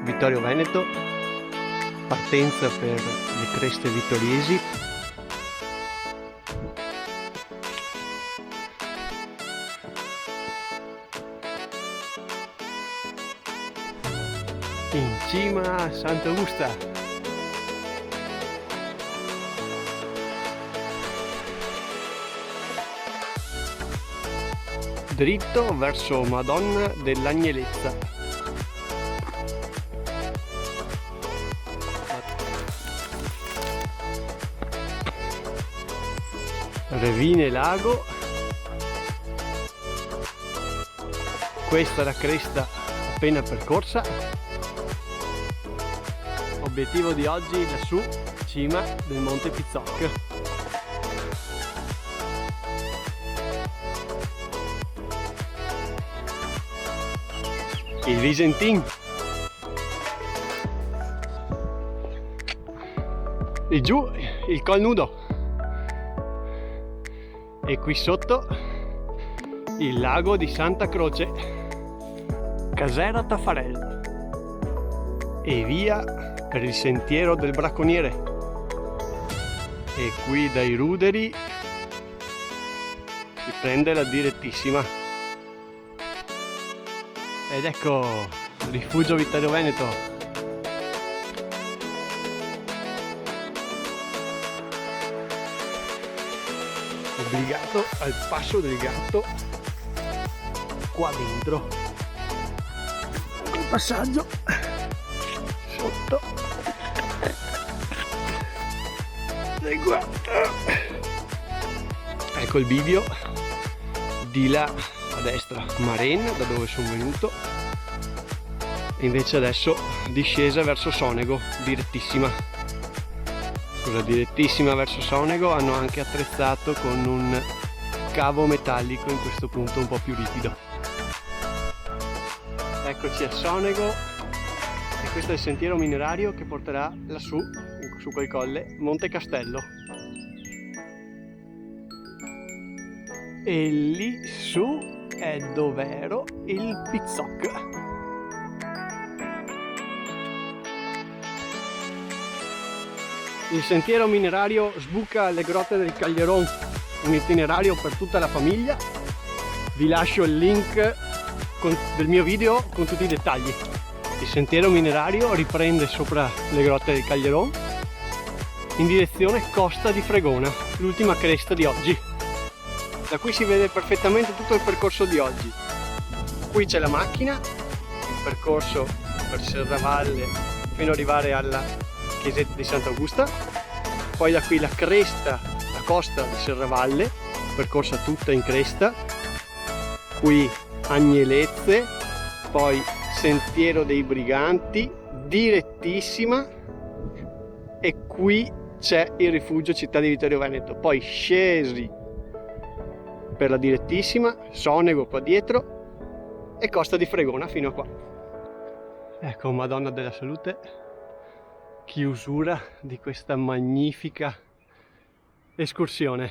Vittorio Veneto, partenza per le creste vittoriesi. In cima a Sant'Augusta. Dritto verso Madonna dell'Agnelezza. Revine Lago. Questa è la cresta appena percorsa. Obiettivo di oggi lassù, cima del Monte Pizzoc. Il Visentin. E giù il Col Nudo. E qui sotto il lago di Santa Croce, Casera Taffarel, e via per il sentiero del bracconiere. E qui dai Ruderi si prende la direttissima. Ed ecco Rifugio Vittorio Veneto. Obbligato al passo del gatto qua dentro, col passaggio sotto e qua. Ecco il bivio di là a destra, Maren, da dove sono venuto, e invece adesso discesa verso Sonego, direttissima. Sulla direttissima verso Sonego hanno anche attrezzato con un cavo metallico, in questo punto un po' più ripido. Eccoci a Sonego, e questo è il sentiero minerario che porterà lassù, su quel colle, Monte Castello. E lì su è dov'ero il Pizzoc. Il sentiero minerario sbuca alle grotte del Caglieron, un itinerario per tutta la famiglia. Vi lascio il link del mio video con tutti i dettagli. Il sentiero minerario riprende sopra le grotte del Caglieron in direzione Costa di Fregona, l'ultima cresta di oggi. Da qui si vede perfettamente tutto il percorso di oggi. Qui c'è la macchina, il percorso per Serravalle fino ad arrivare alla chiesetta di Sant'Augusta. Poi da qui la cresta, la costa di Serravalle, percorsa tutta in cresta. Qui Agnelezze, poi Sentiero dei Briganti, direttissima. E qui c'è il rifugio Città di Vittorio Veneto. Poi scesi per la direttissima, Sonego qua dietro e Costa di Fregona fino a qua. Ecco Madonna della Salute, chiusura di questa magnifica escursione.